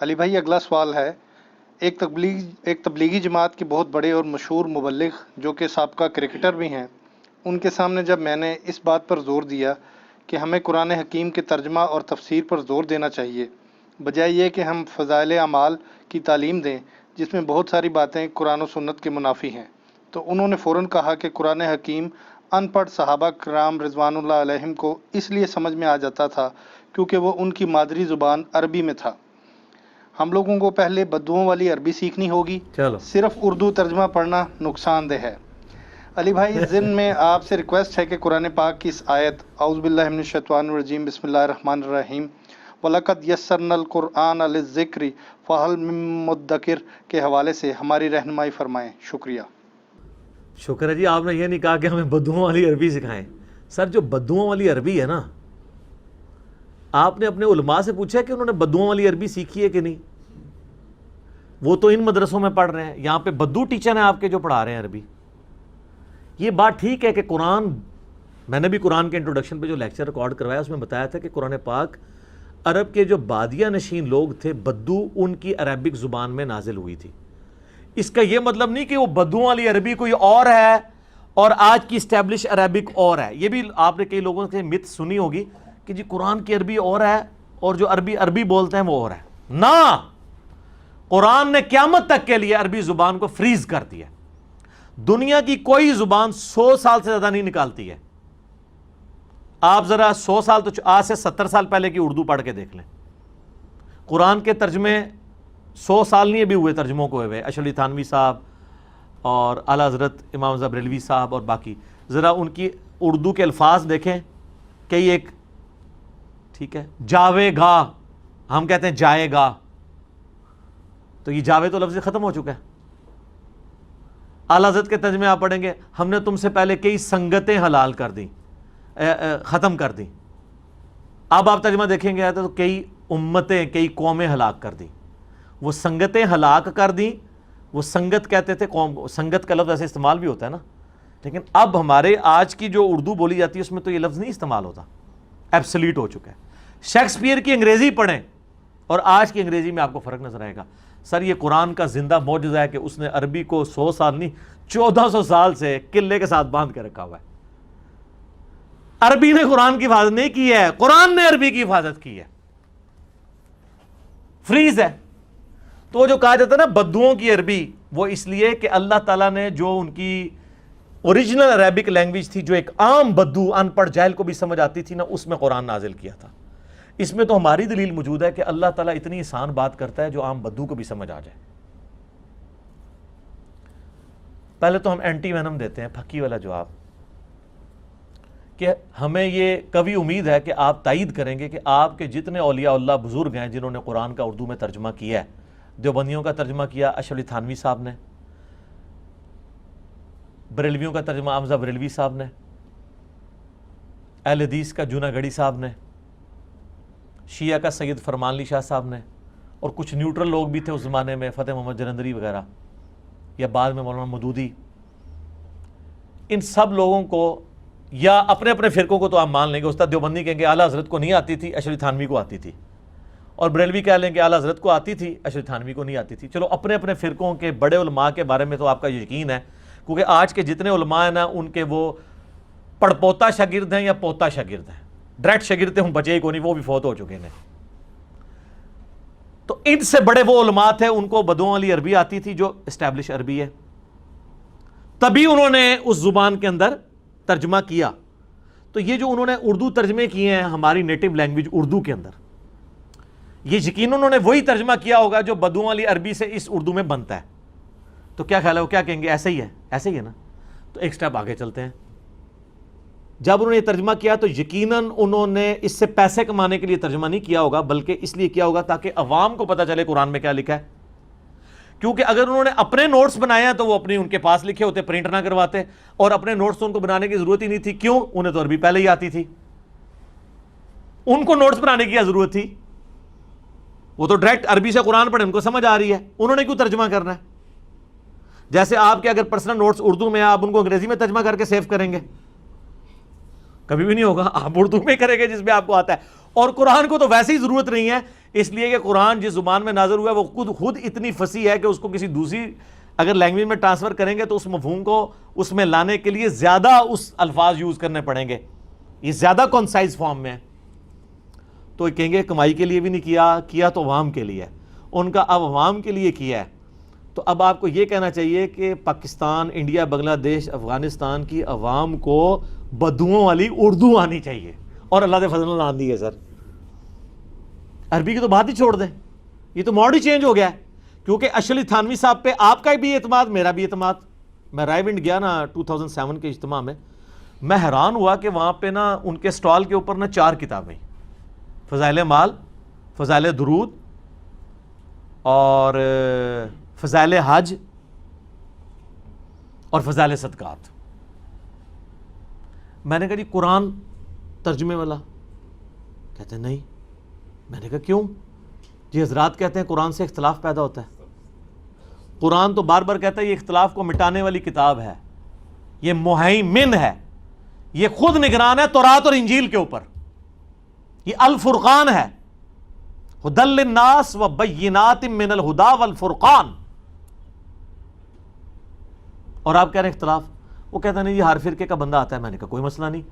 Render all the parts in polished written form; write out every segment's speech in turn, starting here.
علی بھائی اگلا سوال ہے، ایک تبلیغی جماعت کے بہت بڑے اور مشہور مبلغ جو کہ سابقہ کرکٹر بھی ہیں، ان کے سامنے جب میں نے اس بات پر زور دیا کہ ہمیں قرآن حکیم کے ترجمہ اور تفسیر پر زور دینا چاہیے بجائے یہ کہ ہم فضائل اعمال کی تعلیم دیں جس میں بہت ساری باتیں قرآن و سنت کے منافی ہیں، تو انہوں نے فوراً کہا کہ قرآن حکیم ان پڑھ صحابہ کرام رضوان اللہ علیہم کو اس لیے سمجھ میں آ جاتا تھا کیونکہ وہ ان کی مادری زبان عربی میں تھا، ہم لوگوں کو پہلے بدوؤں والی عربی سیکھنی ہوگی، چلو صرف اردو ترجمہ پڑھنا نقصان دہ ہے۔ علی بھائی ضمن میں آپ سے ریکویسٹ ہے کہ قرآن پاک کی اس آیت اعوذ باللہ من الشیطان الرجیم بسم اللہ الرحمن الرحیم وَلَقَدْ يَسَّرْنَا الْقُرْآنَ لِلذِّكْرِ فَهَلْ مِن مُدَّكِرٍ کے حوالے سے ہماری رہنمائی فرمائیں، شکریہ۔ شکر ہے جی، آپ نے یہ نہیں کہا کہ ہمیں بدوؤں والی عربی سکھائیں۔ سر جو بدوؤں والی عربی ہے نا، آپ نے اپنے علماء سے پوچھا کہ انہوں نے بدوؤں والی عربی سیکھی ہے کہ نہیں؟ وہ تو ان مدرسوں میں پڑھ رہے ہیں، یہاں پہ بدو ٹیچر ہیں آپ کے جو پڑھا رہے ہیں عربی۔ یہ بات ٹھیک ہے کہ قرآن، میں نے بھی قرآن کے انٹروڈکشن پہ جو لیکچر ریکارڈ کروایا اس میں بتایا تھا کہ قرآن پاک عرب کے جو بادیہ نشین لوگ تھے بدو، ان کی عربک زبان میں نازل ہوئی تھی۔ اس کا یہ مطلب نہیں کہ وہ بدوؤں والی عربی کوئی اور ہے اور آج کی اسٹیبلش عربک اور ہے۔ یہ بھی آپ نے کئی لوگوں سے مت سنی ہوگی کہ جی قرآن کی عربی اور ہے اور جو عربی بولتے ہیں وہ اور ہے۔ نہ، قرآن نے قیامت تک کے لیے عربی زبان کو فریز کر دیا۔ دنیا کی کوئی زبان 100 سال سے زیادہ نہیں نکالتی ہے۔ آپ ذرا 100 سال تو آج سے 70 سال پہلے کی اردو پڑھ کے دیکھ لیں، قرآن کے ترجمے 100 سال نہیں بھی ہوئے ترجموں کو ہوئے، اشرف علی تھانوی صاحب اور اعلیٰ حضرت امام رضا بریلوی صاحب اور باقی، ذرا ان کی اردو کے الفاظ دیکھیں، کئی ایک ٹھیک ہے، جاوے گا، ہم کہتے ہیں جائے گا، تو یہ جاوے تو لفظ ختم ہو چکا ہے۔ اعلیٰ حضرت کے ترجمے آپ پڑھیں گے، ہم نے تم سے پہلے کئی سنگتیں حلال کر دیں، ختم کر دیں۔ اب آپ ترجمہ دیکھیں گے تو کئی امتیں، کئی قومیں ہلاک کر دیں۔ وہ سنگتیں ہلاک کر دیں، وہ سنگت کہتے تھے قوم کو، سنگت کا لفظ ایسے استعمال بھی ہوتا ہے نا، لیکن اب ہمارے آج کی جو اردو بولی جاتی ہے اس میں تو یہ لفظ نہیں استعمال ہوتا، ایبسلیٹ ہو چکا ہے۔ شیکسپیئر کی انگریزی پڑھیں اور آج کی انگریزی میں آپ کو فرق نظر آئے گا۔ سر یہ قرآن کا زندہ معجزہ ہے کہ اس نے عربی کو 100 سال نہیں 1400 سال سے قلعے کے ساتھ باندھ کے رکھا ہوا ہے۔ عربی نے قرآن کی حفاظت نہیں کی ہے، قرآن نے عربی کی حفاظت کی ہے، فریز ہے۔ تو جو کہا جاتا ہے نا بدوؤں کی عربی، وہ اس لیے کہ اللہ تعالیٰ نے جو ان کی اوریجنل عربک لینگویج تھی، جو ایک عام بدو ان پڑھ جاہل کو بھی سمجھ آتی تھی نا، اس میں قرآن نازل کیا تھا۔ اس میں تو ہماری دلیل موجود ہے کہ اللہ تعالیٰ اتنی آسان بات کرتا ہے جو عام بدو کو بھی سمجھ آ جائے۔ پہلے تو ہم اینٹی وینم دیتے ہیں، پھکی والا جواب، کہ ہمیں یہ کبھی امید ہے کہ آپ تائید کریں گے کہ آپ کے جتنے اولیاء اللہ بزرگ ہیں جنہوں نے قرآن کا اردو میں ترجمہ کیا ہے، دیوبندیوں کا ترجمہ کیا اشرف علی تھانوی صاحب نے، بریلویوں کا ترجمہ حمزہ بریلوی صاحب نے، اہل حدیث کا جونا گڑھی صاحب نے، شیعہ کا سید فرمان علی شاہ صاحب نے، اور کچھ نیوٹرل لوگ بھی تھے اس زمانے میں، فتح محمد جلندری وغیرہ، یا بعد میں مولانا مودودی۔ ان سب لوگوں کو یا اپنے اپنے فرقوں کو تو آپ مان لیں گے، استاد دیوبندی کہیں گے اعلیٰ حضرت کو نہیں آتی تھی، اشرف تھانوی کو آتی تھی، اور بریلوی کہہ لیں کہ اعلیٰ حضرت کو آتی تھی، اشرف تھانوی کو نہیں آتی تھی۔ چلو اپنے اپنے فرقوں کے بڑے علماء کے بارے میں تو آپ کا یقین ہے، کیونکہ آج کے جتنے علماء ہیں نا ان کے وہ پڑپوتا شاگرد ہیں یا پوتا شاگرد ہیں، ڈائریکٹ شاگرد ہوں بچے ہی کو نہیں، وہ بھی فوت ہو چکے ہیں۔ تو ان سے بڑے وہ علماء تھے، ان کو بدوؤں والی عربی آتی تھی جو اسٹیبلش عربی ہے، تبھی انہوں نے اس زبان کے اندر ترجمہ کیا۔ تو یہ جو انہوں نے اردو ترجمے کیے ہیں ہماری نیٹو لینگویج اردو کے اندر، یہ یقین انہوں نے وہی ترجمہ کیا ہوگا جو بدوؤں والی عربی سے اس اردو میں بنتا ہے۔ تو کیا خیال ہے وہ کیا کہیں گے؟ ایسے ہی ہے، ایسے ہی ہے نا۔ تو ایک سٹیپ آگے چلتے ہیں۔ جب انہوں نے یہ ترجمہ کیا تو یقیناً انہوں نے اس سے پیسے کمانے کے لیے ترجمہ نہیں کیا ہوگا، بلکہ اس لیے کیا ہوگا تاکہ عوام کو پتہ چلے قرآن میں کیا لکھا ہے۔ کیونکہ اگر انہوں نے اپنے نوٹس بنائے ہیں تو وہ اپنے ان کے پاس لکھے ہوتے، پرنٹ نہ کرواتے، اور اپنے نوٹس تو ان کو بنانے کی ضرورت ہی نہیں تھی۔ کیوں؟ انہیں تو عربی پہلے ہی آتی تھی، ان کو نوٹس بنانے کی کیا ضرورت تھی؟ وہ تو ڈائریکٹ عربی سے قرآن پڑھے، ان کو سمجھ آ رہی ہے، انہوں نے کیوں ترجمہ کرنا ہے؟ جیسے آپ کے اگر پرسنل نوٹس اردو میں آپ ان کو انگریزی میں ترجمہ کر کے سیو کریں گے، کبھی بھی نہیں ہوگا۔ آپ اردو میں کریں گے جس میں آپ کو آتا ہے۔ اور قرآن کو تو ویسے ہی ضرورت نہیں ہے، اس لیے کہ قرآن جس زبان میں نازل ہوا ہے وہ خود اتنی فصیح ہے کہ اس کو کسی دوسری اگر لینگویج میں ٹرانسفر کریں گے تو اس مفہوم کو اس میں لانے کے لیے زیادہ اس الفاظ یوز کرنے پڑیں گے، یہ زیادہ کنسائز فارم میں ہے. تو کہیں گے کمائی کے لیے بھی نہیں کیا تو عوام کے لیے، ان کا اب عوام کے لیے کیا ہے. تو اب آپ کو یہ کہنا چاہیے کہ پاکستان، انڈیا، بنگلہ دیش، افغانستان کی عوام کو بدوؤں والی اردو آنی چاہیے، اور اللہ کے فضل اللہ آندی ہے. سر عربی کی تو بات ہی چھوڑ دیں، یہ تو موڈ ہی چینج ہو گیا ہے. کیونکہ اشرف تھانوی صاحب پہ آپ کا بھی اعتماد، میرا بھی اعتماد. میں رائے ونڈ گیا نا 2007 کے اجتماع میں، میں حیران ہوا کہ وہاں پہ نا ان کے سٹال کے اوپر نا 4 کتابیں، فضائل مال، فضائل درود اور فضائل حج اور فضائل صدقات. میں نے کہا جی قرآن ترجمے والا؟ کہتے ہیں نہیں. میں نے کہا کیوں؟ جی حضرات کہتے ہیں قرآن سے اختلاف پیدا ہوتا ہے. قرآن تو بار بار کہتا ہے یہ اختلاف کو مٹانے والی کتاب ہے، یہ مہیمن ہے، یہ خود نگران ہے تورات اور انجیل کے اوپر، یہ الفرقان ہے، ھدی للناس وبینات من الہدی والفرقان. اور آپ کہہ رہے ہیں اختلاف؟ وہ کہتا نہیں یہ ہر فرقے کا بندہ آتا ہے. میں نے کہا کوئی مسئلہ نہیں،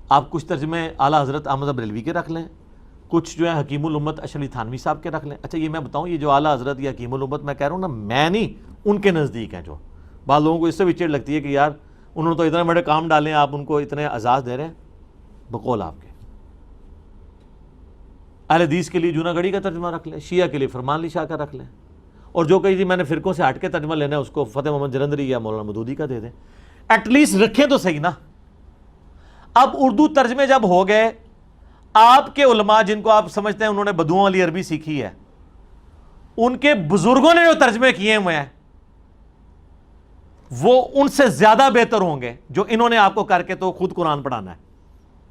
آپ کچھ ترجمے اعلیٰ حضرت احمد بریلوی کے رکھ لیں، کچھ جو ہے حکیم الامت اشرف تھانوی صاحب کے رکھ لیں. اچھا یہ میں بتاؤں، یہ جو اعلیٰ حضرت یا حکیم الامت میں کہہ رہا ہوں نا، میں نہیں، ان کے نزدیک ہیں. جو بعض لوگوں کو اس سے بھی چڑ لگتی ہے کہ یار انہوں نے تو اتنے بڑے کام ڈالے ہیں، آپ ان کو اتنے اعزاز دے رہے ہیں. بقول آپ کے اہل حدیث کے لیے جوناگڑھی کا ترجمہ رکھ لیں، شیعہ کے لیے فرمان علی شاہ کا رکھ لیں، اور جو کہیں جی میں نے فرقوں سے ہٹ کے ترجمہ لینا ہے اس کو فتح محمد جلندری یا مولانا مودودی کا دے دیں. ایٹ لیسٹ رکھیں تو صحیح نا. اب اردو ترجمے جب ہو گئے، آپ کے علماء جن کو آپ سمجھتے ہیں انہوں نے بدوؤں والی عربی سیکھی ہے، ان کے بزرگوں نے جو ترجمے کیے ہوئے ہیں وہ ان سے زیادہ بہتر ہوں گے جو انہوں نے آپ کو کر کے تو خود قرآن پڑھانا ہے.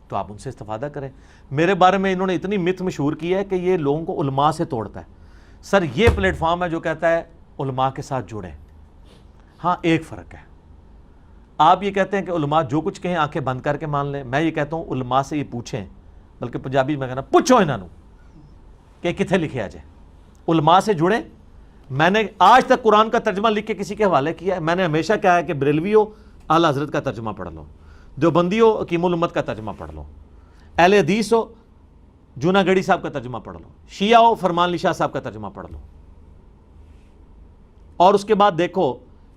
تو آپ ان سے استفادہ کریں. میرے بارے میں انہوں نے اتنی مت مشہور کی ہے کہ یہ لوگوں کو علماء سے توڑتا ہے. سر یہ پلیٹ فارم ہے جو کہتا ہے علماء کے ساتھ جڑیں. ہاں ایک فرق ہے، آپ یہ کہتے ہیں کہ علماء جو کچھ کہیں آنکھیں بند کر کے مان لیں، میں یہ کہتا ہوں علماء سے یہ پوچھیں، بلکہ پنجابی میں کہنا پوچھو انہوں نے کہ کتنے لکھے آ جائے. علماء سے جڑیں. میں نے آج تک قرآن کا ترجمہ لکھ کے کسی کے حوالے کیا ہے؟ میں نے ہمیشہ کہا ہے کہ بریلوی ہو اعلیٰ حضرت کا ترجمہ پڑھ لو، دیوبندی ہو حکیم الامت کا ترجمہ پڑھ لو، اہل حدیث ہو جوناگڑھی صاحب کا ترجمہ پڑھ لو، شیعہ ہو فرمان علی شاہ صاحب کا ترجمہ پڑھ لو. اور اس کے بعد دیکھو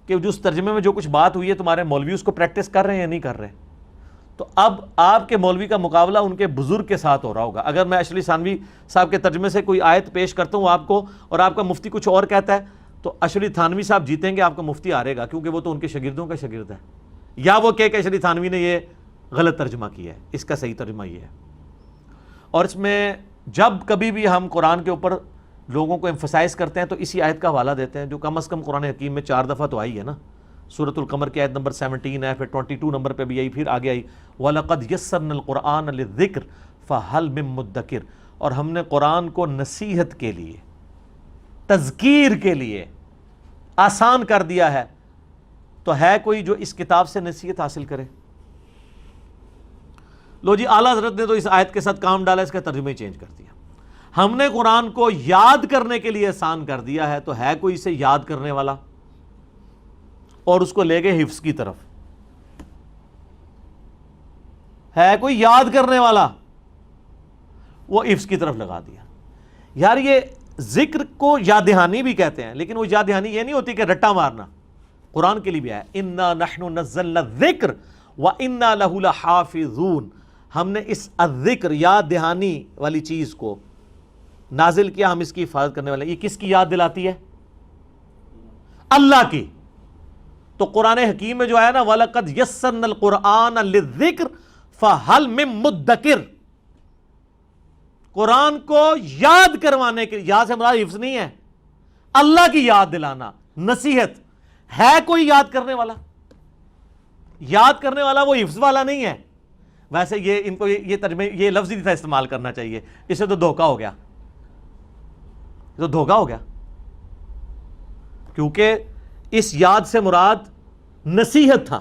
کہ جو اس ترجمے میں جو کچھ بات ہوئی ہے تمہارے مولوی اس کو پریکٹس کر رہے ہیں یا نہیں کر رہے. تو اب آپ کے مولوی کا مقابلہ ان کے بزرگ کے ساتھ ہو رہا ہوگا. اگر میں اشرف تھانوی صاحب کے ترجمے سے کوئی آیت پیش کرتا ہوں آپ کو اور آپ کا مفتی کچھ اور کہتا ہے تو اشرف تھانوی صاحب جیتیں گے، آپ کا مفتی ہارے گا، کیونکہ وہ تو ان کے شاگردوں کا شاگرد ہے. یا وہ کہ اشرف تھانوی نے یہ غلط ترجمہ کیا ہے، اس کا صحیح ترجمہ یہ ہے. اور اس میں جب کبھی بھی ہم قرآن کے اوپر لوگوں کو ایمفسائز کرتے ہیں تو اسی آیت کا حوالہ دیتے ہیں جو کم از کم قرآن حکیم میں 4 دفعہ تو آئی ہے نا. سورۃ القمر کی آیت نمبر 17 ہے، پھر 22 نمبر پہ بھی آئی، پھر آگے آئی وَلَقَدْ يَسَّرْنَا الْقُرْآنَ لِلذِّكْرِ فَهَلْ مِن مُدَّكِرٍ. اور ہم نے قرآن کو نصیحت کے لیے، تذکیر کے لیے آسان کر دیا ہے، تو ہے کوئی جو اس کتاب سے نصیحت حاصل کرے؟ لو جی اعلیٰ حضرت نے تو اس آیت کے ساتھ کام ڈالا، اس کا ترجمہ ہی چینج کر دیا. ہم نے قرآن کو یاد کرنے کے لیے آسان کر دیا ہے، تو ہے کوئی اسے یاد کرنے والا؟ اور اس کو لے گئے حفظ کی طرف. ہے کوئی یاد کرنے والا؟ وہ حفظ کی طرف لگا دیا. یار یہ ذکر کو یاد دہانی بھی کہتے ہیں، لیکن وہ یاد دہانی یہ نہیں ہوتی کہ رٹا مارنا. قرآن کے لیے بھی ہے اِنَّا نَحْنُ نَزَّلْنَا الذِّكْرَ وَإِنَّا لَهُ لَحَافِظُونَ. ہم نے اس الذکر یاد دہانی والی چیز کو نازل کیا، ہم اس کی حفاظت کرنے والے. یہ کس کی یاد دلاتی ہے؟ اللہ کی. تو قرآن حکیم میں جو آیا نا وَلَقَدْ يَسَّرْنَا الْقُرْآنَ لِلذِّكْرِ فَهَلْ مِن مُدَّكِرٍ، قرآن کو یاد کروانے کے، یاد سے مراد حفظ نہیں ہے، اللہ کی یاد دلانا، نصیحت. ہے کوئی یاد کرنے والا؟ یاد کرنے والا وہ حفظ والا نہیں ہے. ویسے یہ ان کو یہ ترجمے یہ لفظ ہی تھا استعمال کرنا چاہیے، اس سے تو دھوکہ ہو گیا، تو دھوکہ ہو گیا. کیونکہ اس یاد سے مراد نصیحت تھا،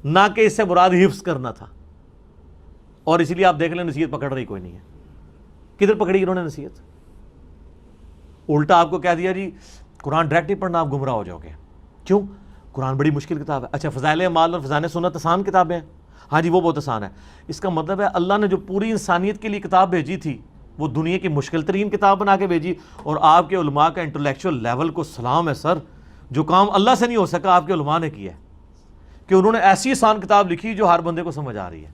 نہ کہ اس سے مراد حفظ کرنا تھا. اور اسی لیے آپ دیکھ لیں نصیحت پکڑ رہی کوئی نہیں ہے. کدھر پکڑی انہوں نے نصیحت؟ الٹا آپ کو کہہ دیا جی قرآن ڈائریکٹ نہیں پڑھنا، آپ گمراہ ہو جاؤ گے. کیوں؟ قرآن بڑی مشکل کتاب ہے. اچھا فضائل اعمال اور فضائل سنت آسان کتابیں ہیں؟ ہاں جی وہ بہت آسان ہے. اس کا مطلب ہے اللہ نے جو پوری انسانیت کے لیے کتاب بھیجی تھی وہ دنیا کی مشکل ترین کتاب بنا کے بھیجی. اور آپ کے علماء کا انٹلیکچوئل لیول کو سلام ہے سر، جو کام اللہ سے نہیں ہو سکا آپ کے علماء نے کیا ہے کہ انہوں نے ایسی آسان کتاب لکھی جو ہر بندے کو سمجھ آ رہی ہے.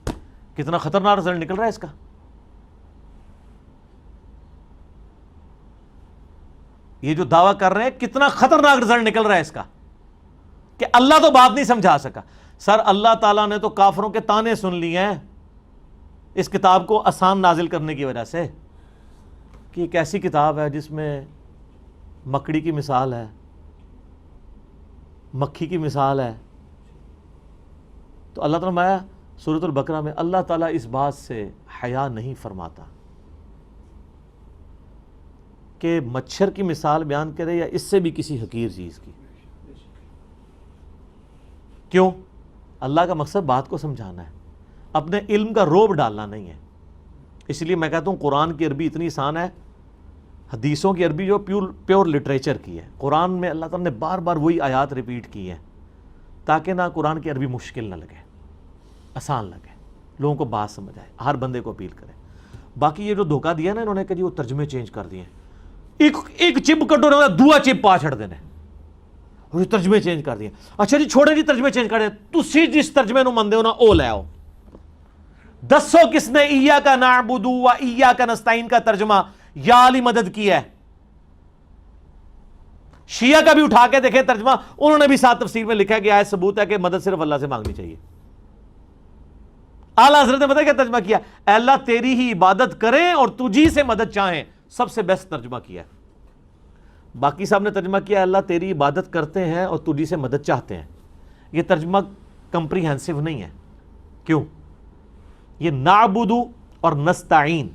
کتنا خطرناک رزلٹ نکل رہا ہے اس کا. یہ جو دعویٰ کر رہے ہیں کتنا خطرناک رزلٹ نکل رہا ہے اس کا کہ اللہ تو بات نہیں سمجھا سکا. سر اللہ تعالیٰ نے تو کافروں کے تانے سن لیے ہیں اس کتاب کو آسان نازل کرنے کی وجہ سے کہ ایک ایسی کتاب ہے جس میں مکڑی کی مثال ہے، مکھی کی مثال ہے. تو اللہ تعالیٰ نے سورۃ البقرہ میں اللہ تعالیٰ اس بات سے حیا نہیں فرماتا کہ مچھر کی مثال بیان کرے یا اس سے بھی کسی حقیر چیز کی. کیوں؟ اللہ کا مقصد بات کو سمجھانا ہے، اپنے علم کا روب ڈالنا نہیں ہے. اس لیے میں کہتا ہوں قرآن کی عربی اتنی آسان ہے، حدیثوں کی عربی جو پیور لٹریچر کی ہے. قرآن میں اللہ تعالیٰ نے بار بار وہی آیات ریپیٹ کی ہیں تاکہ نہ قرآن کی عربی مشکل نہ لگے، آسان لگے، لوگوں کو بات سمجھ آئے، ہر بندے کو اپیل کرے. باقی یہ جو دھوکہ دیا نا انہوں نے کہ جی وہ ترجمے چینج کر دیے، ایک چپ کٹو نہ دوا چپ پا چھڑ دینے اور ترجمے چینج کر دیے. اچھا جی چھوڑے جی ترجمے چینج کر دیں، تسی جس ترجمے نو مندے ہو نا او لے آؤ. دسو کس نے ایاک نعبد و ایاک نستعین کا ترجمہ یا علی مدد کیا ہے؟ شیعہ کا بھی اٹھا کے دیکھیں ترجمہ، انہوں نے بھی ساتھ تفسیر میں لکھا کہ آیت ثبوت ہے کہ مدد صرف اللہ سے مانگنی چاہیے. اعلیٰ حضرت نے پتہ کیا ترجمہ کیا؟ اے اللہ تیری ہی عبادت کریں اور تجھی سے مدد چاہیں. سب سے بیسٹ ترجمہ کیا ہے. باقی صاحب نے ترجمہ کیا اللہ تیری عبادت کرتے ہیں اور تجھی سے مدد چاہتے ہیں. یہ ترجمہ کمپریہنسو نہیں ہے. کیوں؟ یہ نعبد اور نستعین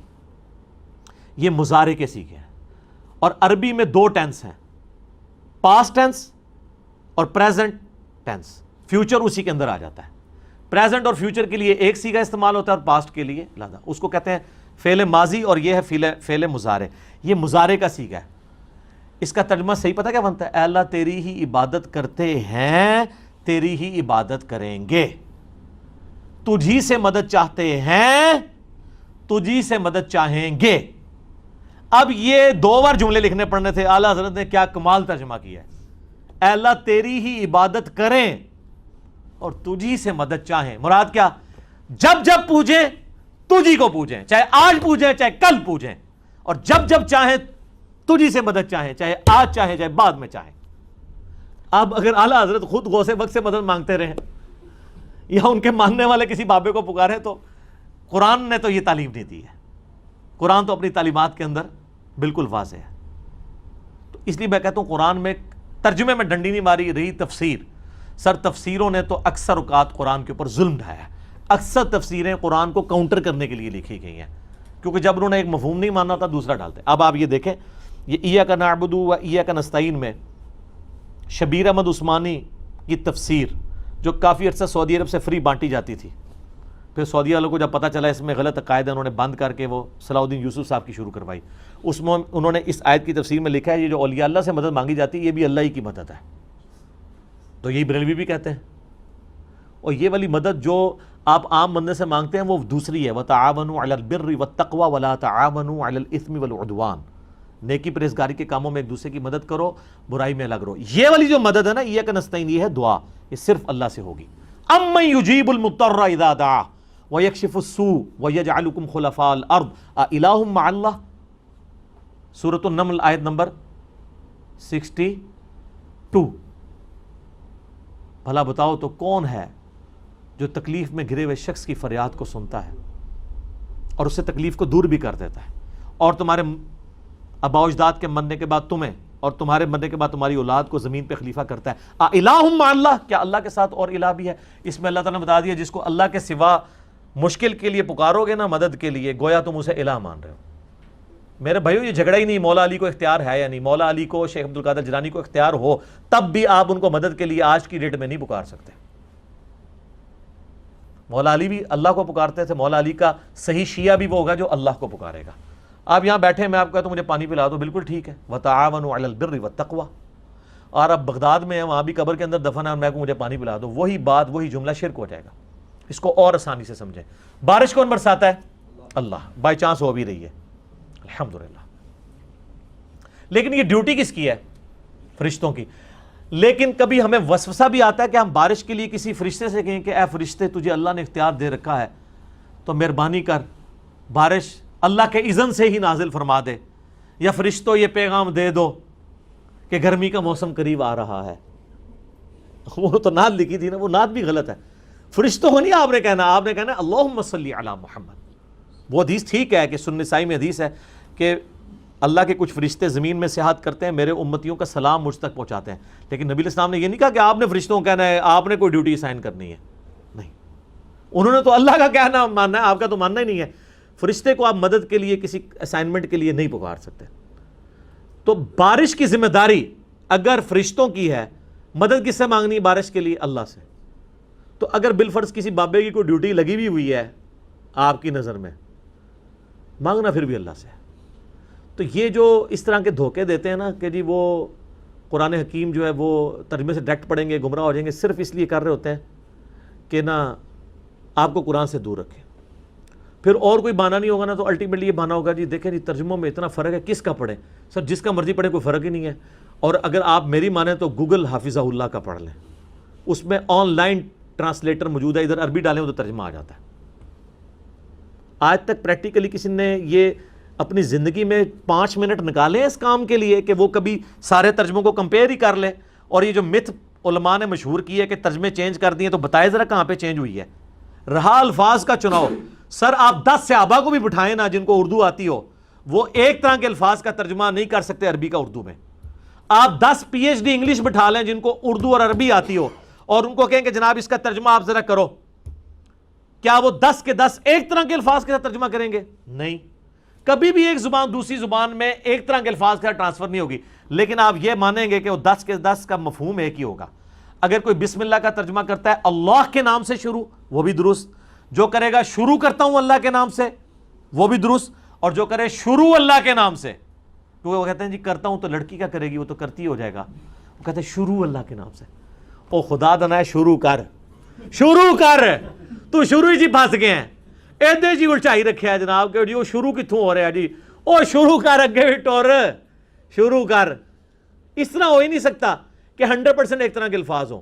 یہ مضارع کے سیکھے ہیں اور عربی میں دو ٹینس ہیں، پاسٹ ٹینس اور پریزنٹ ٹینس. فیوچر اسی کے اندر آ جاتا ہے. پریزنٹ اور فیوچر کے لیے ایک سیگا استعمال ہوتا ہے اور پاسٹ کے لیے علیحدہ. اس کو کہتے ہیں فعل ماضی اور یہ ہے فعل مضارع. یہ مضارع کا سیگا ہے. اس کا ترجمہ صحیح پتہ کیا بنتا ہے؟ اے اللہ تیری ہی عبادت کرتے ہیں، تیری ہی عبادت کریں گے. تجھی سے مدد چاہتے ہیں، تجھی سے مدد چاہیں گے. اب یہ دو بار جملے لکھنے پڑنے تھے. اعلیٰ حضرت نے کیا کمال ترجمہ کیا ہے. اے اللہ تیری ہی عبادت کریں اور تجھی سے مدد چاہیں. مراد کیا؟ جب جب پوجیں تجھی کو پوجیں، چاہے آج پوجیں چاہے کل پوجیں، اور جب جب چاہیں تجھی سے مدد چاہیں، چاہے آج چاہیں چاہے بعد میں چاہیں. اب اگر اعلیٰ حضرت خود غوث وقت سے مدد مانگتے رہیں یا ان کے ماننے والے کسی بابے کو پکارے تو قرآن نے تو یہ تعلیم نہیں دی ہے. قرآن تو اپنی تعلیمات کے اندر بالکل واضح ہے. تو اس لیے میں کہتا ہوں قرآن میں ترجمے میں ڈنڈی نہیں ماری رہی تفسیر. سر تفسیروں نے تو اکثر اوقات قرآن کے اوپر ظلم ڈھایا ہے. اکثر تفسیریں قرآن کو کاؤنٹر کرنے کے لیے لکھی گئی ہیں کیونکہ جب انہوں نے ایک مفہوم نہیں ماننا تھا دوسرا ڈالتے. اب آپ یہ دیکھیں یہ ایاک نعبد و ایاک نستعین میں شبیر احمد عثمانی کی تفسیر جو کافی عرصہ سعودی عرب سے فری بانٹی جاتی تھی، پھر سعودی والوں کو جب پتہ چلا اس میں غلط عقائد ہے انہوں نے بند کر کے وہ صلاح الدین یوسف صاحب کی شروع کروائی. اس میں انہوں نے اس آیت کی تفسیر میں لکھا ہے یہ جو اولیاء اللہ سے مدد مانگی جاتی ہے یہ بھی اللہ ہی کی مدد ہے. تو یہی بریلوی بھی کہتے ہیں. اور یہ والی مدد جو آپ عام بندے سے مانگتے ہیں وہ دوسری ہے، وَتَعَاوَنُوا عَلَى الْبِرِّ وَالتَّقْوَى وَلَا تَعَاوَنُوا عَلَى الْإِثْمِ وَالْعُدْوَانِ. نیکی پرہیزگاری کے کاموں میں ایک دوسرے کی مدد کرو، برائی میں الگ رہو. یہ والی جو مدد ہے نا ایاک نستعین یہ ہے دعا، یہ صرف اللہ سے ہوگی. اَمَّن يُجِيبُ الْمُضْطَرَّ إِذَا دَعَاهُ وَيَكْشِفُ السُّوءَ وَيَجْعَلُكُمْ خُلَفَاءَ الْأَرْضِ أَإِلَٰهٌ مَّعَ اللَّهِ. سورۃ النمل آیت نمبر 62. بھلا بتاؤ تو کون ہے جو تکلیف میں گھرے ہوئے شخص کی فریاد کو سنتا ہے اور اس سے تکلیف کو دور بھی کر دیتا ہے، اور تمہارے آباء و اجداد کے مرنے کے بعد تمہیں اور تمہارے مرنے کے بعد تمہاری اولاد کو زمین پہ خلیفہ کرتا ہے. الہ مع اللہ، کیا اللہ کے ساتھ اور الہ بھی ہے؟ اس میں اللہ تعالیٰ نے بتا دیا جس کو اللہ کے سوا مشکل کے لیے پکارو گے نا مدد کے لیے گویا تم اسے الہ مان رہے ہو. میرے بھائیو یہ جھگڑا ہی نہیں مولا علی کو اختیار ہے یا نہیں. مولا علی کو شیخ عبد القادر جیلانی کو اختیار ہو تب بھی آپ ان کو مدد کے لیے آج کی ڈیٹ میں نہیں پکار سکتے. مولا علی بھی اللہ کو پکارتے تھے. مولا علی کا صحیح شیعہ بھی وہ ہوگا جو اللہ کو پکارے گا. آپ یہاں بیٹھے ہیں, میں آپ کو کہتا ہوں مجھے پانی پلا دو, بالکل ٹھیک ہے. وَتَعَاوَنُوا عَلَى الْبِرِّ وَالتَّقْوَى. اور اب بغداد میں ہیں, وہاں بھی قبر کے اندر دفن ہے, اور میں کو مجھے پانی پلا دو, وہی بات وہی جملہ شرک ہو جائے گا. اس کو اور آسانی سے سمجھیں. بارش کون برساتا ہے؟ اللہ. بائی چانس ہو بھی رہی ہے, الحمدللہ. لیکن یہ ڈیوٹی کس کی ہے؟ فرشتوں کی. لیکن کبھی ہمیں وسوسہ بھی آتا ہے کہ ہم بارش کے لیے کسی فرشتے سے کہیں کہ اے فرشتے تجھے اللہ نے اختیار دے رکھا ہے تو مہربانی کر بارش اللہ کے اذن سے ہی نازل فرما دے, یا فرشتوں یہ پیغام دے دو کہ گرمی کا موسم قریب آ رہا ہے. وہ تو نعت لکھی تھی نا, وہ نعت بھی غلط ہے. فرشتوں کو نہیں آپ نے کہنا, آپ نے کہنا اللہم صلی علی محمد. وہ حدیث ٹھیک ہے کہ سنن نسائی میں حدیث ہے کہ اللہ کے کچھ فرشتے زمین میں سیاحت کرتے ہیں, میرے امتیوں کا سلام مجھ تک پہنچاتے ہیں. لیکن نبی علیہ السلام نے یہ نہیں کہا کہ آپ نے فرشتوں کو کہنا ہے, آپ نے کوئی ڈیوٹی اسائن کرنی ہے. نہیں, انہوں نے تو اللہ کا کہنا ماننا ہے, آپ کا تو ماننا ہی نہیں ہے. فرشتے کو آپ مدد کے لیے کسی اسائنمنٹ کے لیے نہیں پکار سکتے. تو بارش کی ذمہ داری اگر فرشتوں کی ہے, مدد کس سے مانگنی ہے بارش کے لیے؟ اللہ سے. تو اگر بالفرض کسی بابے کی کوئی ڈیوٹی لگی بھی ہوئی ہے آپ کی نظر میں, مانگنا پھر بھی اللہ سے ہے. تو یہ جو اس طرح کے دھوکے دیتے ہیں نا کہ جی وہ قرآن حکیم جو ہے وہ ترجمے سے ڈائریکٹ پڑھیں گے گمراہ ہو جائیں گے, صرف اس لیے کر رہے ہوتے ہیں کہ نا آپ کو قرآن سے دور رکھیں. پھر اور کوئی بہانہ نہیں ہوگا نا, تو الٹیمیٹلی یہ بہانہ ہوگا جی دیکھیں جی ترجموں میں اتنا فرق ہے, کس کا پڑھیں سر؟ جس کا مرضی پڑھیں, کوئی فرق ہی نہیں ہے. اور اگر آپ میری مانیں تو گوگل حافظہ اللہ کا پڑھ لیں, اس میں آن لائن ٹرانسلیٹر موجود ہے, ادھر عربی ڈالیں تو ترجمہ آ جاتا ہے. آج تک پریکٹیکلی کسی نے یہ اپنی زندگی میں 5 منٹ نکالے اس کام کے لیے کہ وہ کبھی سارے ترجموں کو کمپیئر ہی کر لے؟ اور یہ جو متھ علماء نے مشہور کی ہے کہ ترجمے چینج کر دیے, تو بتائے ذرا کہاں پہ چینج ہوئی ہے؟ رہا الفاظ کا چناؤ. سر آپ 10 صحابہ کو بھی بٹھائیں نا جن کو اردو آتی ہو, وہ ایک طرح کے الفاظ کا ترجمہ نہیں کر سکتے عربی کا اردو میں. آپ 10 PhD انگلش بٹھا لیں جن کو اردو اور عربی آتی ہو, اور ان کو کہیں کہ جناب اس کا ترجمہ آپ ذرا کرو, کیا وہ 10 کے 10 ایک طرح کے الفاظ کے ساتھ ترجمہ کریں گے؟ نہیں. کبھی بھی ایک زبان دوسری زبان میں ایک طرح کے الفاظ کا ٹرانسفر نہیں ہوگی. لیکن آپ یہ مانیں گے کہ وہ 10 کے 10 کا مفہوم ایک ہی ہوگا. اگر کوئی بسم اللہ کا ترجمہ کرتا ہے اللہ کے نام سے شروع, وہ بھی درست. جو کرے گا شروع کرتا ہوں اللہ کے نام سے, وہ بھی درست. اور جو کرے شروع اللہ کے نام سے, کیونکہ وہ کہتے ہیں جی کرتا ہوں تو لڑکی کیا کرے گی, وہ تو کرتی ہو جائے گا. وہ کہتے ہیں شروع اللہ کے نام سے. او خدا دنا ہے, شروع کر, شروع کر, تو شروع ہی جی پھنس گئے ہیں. ایدے جی الٹائی رکھے ہے جناب کہ جی وہ شروع کتوں ہو رہا ہے جی, او شروع کر اگے ٹور, شروع کر. اس طرح ہو ہی نہیں سکتا کہ 100% ایک طرح کے الفاظ ہوں.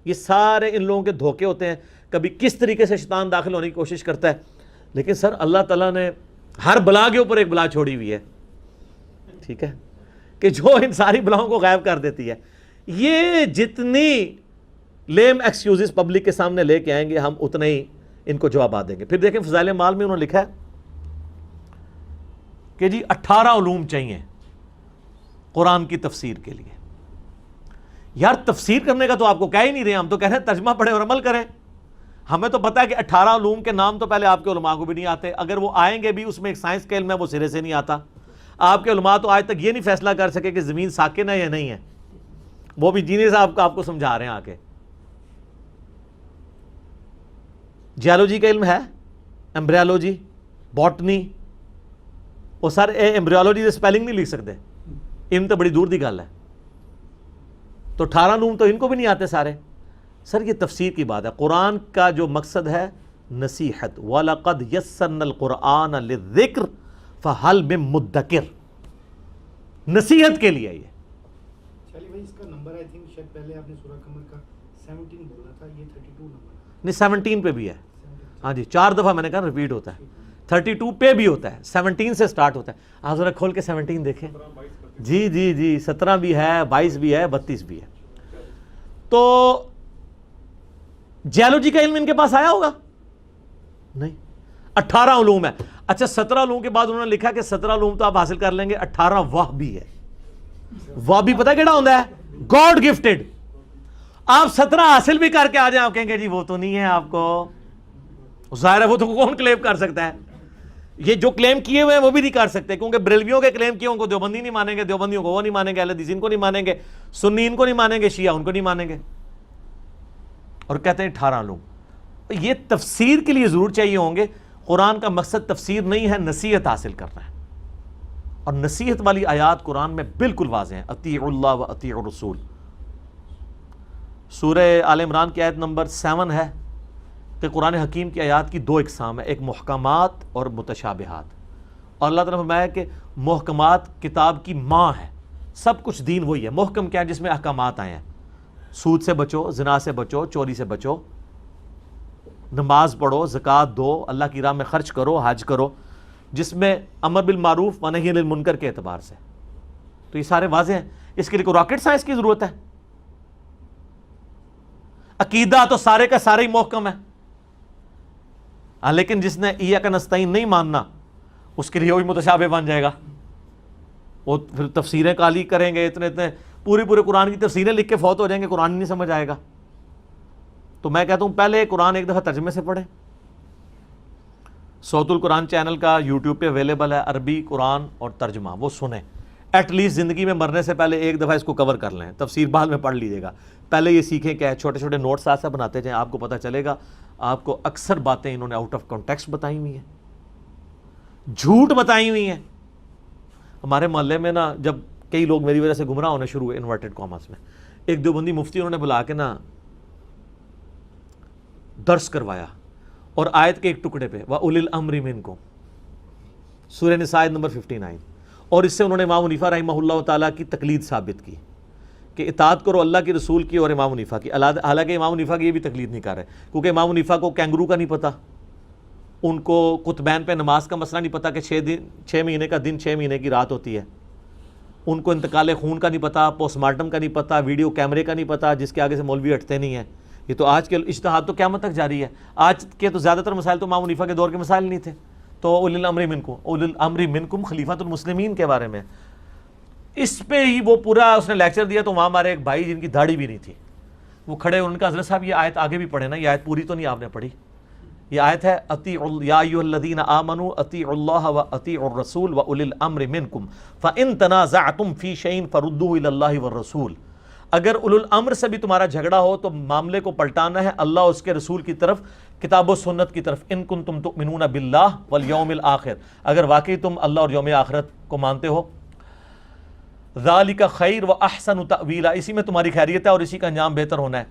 یہ سارے ان لوگوں کے دھوکے ہوتے ہیں. کبھی کس طریقے سے شیطان داخل ہونے کی کوشش کرتا ہے, لیکن سر اللہ تعالیٰ نے ہر بلا کے اوپر ایک بلا چھوڑی ہوئی ہے, ٹھیک ہے, کہ جو ان ساری بلاؤں کو غائب کر دیتی ہے. یہ جتنی لیم ایکسکیوزز پبلک کے سامنے لے کے آئیں گے, ہم اتنے ہی ان کو جوابات دیں گے. پھر دیکھیں فضائل مال میں انہوں نے لکھا ہے کہ جی 18 علوم چاہیے قرآن کی تفسیر کے لیے. یار تفسیر کرنے کا تو آپ کو کہہ ہی نہیں رہے, ہم تو کہہ رہے ہیں ترجمہ پڑھیں اور عمل کریں. ہمیں تو پتہ ہے کہ 18 علوم کے نام تو پہلے آپ کے علماء کو بھی نہیں آتے. اگر وہ آئیں گے بھی, اس میں ایک سائنس کا علم ہے, وہ سرے سے نہیں آتا. آپ کے علماء تو آج تک یہ نہیں فیصلہ کر سکے کہ زمین ساکن ہے یا نہیں ہے. وہ بھی جینئر صاحب آپ کو سمجھا رہے ہیں آ کے. جیالوجی کا علم ہے, ایمبریالوجی, باٹنی, وہ سر ایمبریالوجی سے سپیلنگ نہیں لکھ سکتے, علم تو بڑی دور دی گل ہے. تو 18 علوم تو ان کو بھی نہیں آتے سارے. سر یہ تفسیر کی بات ہے. قرآن کا جو مقصد ہے نصیحت, وَلَقَدْ يَسَّرْنَا الْقُرْآنَ لِلذِّكْرِ فَهَلْ مِن مُدَّكِرٍ, نصیحت کے لیے. یہ چلیے بھائی اس کا نمبر آئی تھنک شاید پہلے آپ نے سورہ قمر کا 17 بولا تھا, یہ 32 نمبر نہیں 17 پہ بھی ہے. ہاں جی 4 دفعہ میں نے کہا ریپیٹ ہوتا ہے. 32 پہ بھی ہوتا ہے, 17 سے سٹارٹ ہوتا ہے. آپ ذرا کھول کے 17 دیکھیں. جی جی جی 17 بھی ہے, 22 بھی ہے, 32 بھی ہے. تو جیالوجی کا علم ان کے پاس آیا ہوگا نہیں. 18 علوم ہے. اچھا 17 علوم کے بعد انہوں نے لکھا کہ 17 علوم تو آپ حاصل کر لیں گے, 18 واہ بھی ہے. واہ بھی پتہ کیڑا ہوتا ہے؟ God gifted. آپ 17 حاصل بھی کر کے آ جائیں, آپ کہیں گے جی وہ تو نہیں ہے آپ کو. ظاہر ہے وہ تو کون کلیم کر سکتا ہے؟ یہ جو کلیم کیے ہوئے ہیں وہ بھی نہیں کر سکتے, کیونکہ بریلویوں کے کلیم کیے ان کو دیوبندی نہیں مانیں گے, دیوبندیوں کو وہ نہیں مانیں گے, اہل حدیث ان کو نہیں مانیں گے, سنی ان کو نہیں مانیں گے, شیعہ ان کو نہیں مانیں گے. اور کہتے ہیں 18 علوم. یہ تفسیر کے لیے ضرور چاہیے ہوں گے. قرآن کا مقصد تفسیر نہیں ہے، نصیحت حاصل کرنا ہے، اور نصیحت والی آیات قرآن میں بالکل واضح ہیں. اطیعوا اللہ و اطیعوا الرسول. سورہ آل عمران کی آیت نمبر 7 ہے کہ قرآن حکیم کی آیات کی 2 اقسام ہیں، ایک محکمات اور متشابہات. اور اللہ تعالیٰ نے فرمایا کہ محکمات کتاب کی ماں ہے، سب کچھ دین وہی ہے. محکم کیا ہے؟ جس میں احکامات آئے ہیں، سود سے بچو، زنا سے بچو، چوری سے بچو، نماز پڑھو، زکوٰۃ دو، اللہ کی راہ میں خرچ کرو، حج کرو، جس میں امر بالمعروف و نہی عن المنکر کے اعتبار سے. تو یہ سارے واضح ہیں. اس کے لیے کوئی راکٹ سائنس کی ضرورت ہے؟ عقیدہ تو سارے کا سارے ہی محکم ہے. لیکن جس نے ایاک نستعین نہیں ماننا، اس کے لیے وہی متشابہ بن جائے گا. وہ پھر تفسیریں کالی کریں گے، اتنے پورے قرآن کی تفسیریں لکھ کے فوت ہو جائیں گے، قرآن نہیں سمجھ آئے گا. تو میں کہتا ہوں پہلے قرآن ایک دفعہ ترجمے سے پڑھیں. صوت القرآن چینل کا یوٹیوب پہ اویلیبل ہے، عربی قرآن اور ترجمہ، وہ سنیں. ایٹ لیسٹ زندگی میں مرنے سے پہلے ایک دفعہ اس کو کور کر لیں. تفسیر بعد میں پڑھ لیجیے گا، پہلے یہ سیکھیں کیا ہے. چھوٹے چھوٹے نوٹس ایسا بناتے جائیں، آپ کو پتہ چلے گا. آپ کو اکثر باتیں انہوں نے آؤٹ آف کانٹیکسٹ بتائی ہوئی ہیں، جھوٹ بتائی ہوئی ہیں. ہمارے محلے میں نا جب کئی لوگ میری وجہ سے گمراہ ہونے شروع ہوئے انورٹڈ کامرس میں، ایک دیوبندی مفتی انہوں نے بلا کے نا درس کروایا، اور آیت کے ایک ٹکڑے پہ وَأُولِي الْأَمْرِ مِنْكُمْ، سورہ نساء نمبر 59، اور اس سے انہوں نے امام حنیفہ رحمہ اللہ تعالیٰ کی تقلید ثابت کی کہ اطاعت کرو اللہ کی رسول کی اور امام حنیفہ کی. حالانکہ امام حنیفہ کی یہ بھی تقلید نہیں کر رہے، کیونکہ امام حنیفہ کو کینگرو کا نہیں پتہ، ان کو قطبین پہ نماز کا مسئلہ نہیں پتہ کہ 6 مہینے کا دن 6 مہینے کی رات ہوتی ہے. ان کو انتقال خون کا نہیں پتہ، پوسٹ مارٹم کا نہیں پتہ، ویڈیو کیمرے کا نہیں پتہ، جس کے آگے سے مولوی ہٹتے نہیں ہیں. یہ تو آج کے اجتہاد تو قیامت تک جاری ہے. آج کے تو زیادہ تر مسائل تو امام حنیفہ کے دور کے مسائل نہیں تھے. تو اولی الامر منکم، اولی الامر منکم خلیفۃ المسلمین کے بارے میں اس پہ ہی وہ پورا اس نے لیکچر دیا. تو وہاں ہمارے ایک بھائی جن کی داڑھی بھی نہیں تھی، وہ کھڑے، ان کا حضرت صاحب یہ آیت آگے بھی پڑھے نا، یہ آیت پوری تو نہیں آپ نے پڑھی. یہ آیت ہے یا ایھا الذین آمنوا اطیعوا اللہ واطیعوا الرسول واولی الامر منکم فان تنازعتم فی شیء فردوه الی اللہ والرسول. اگر اولو الامر سے بھی تمہارا جھگڑا ہو تو معاملے کو پلٹانا ہے اللہ اور اس کے رسول کی طرف، کتاب و سنت کی طرف. ان کنتم تؤمنون باللہ والیوم الآخر، اگر واقعی تم اللہ اور یوم آخرت کو مانتے ہو. ذالک خیر و احسن تأویلا، اسی میں تمہاری خیریت ہے اور اسی کا انجام بہتر ہونا ہے.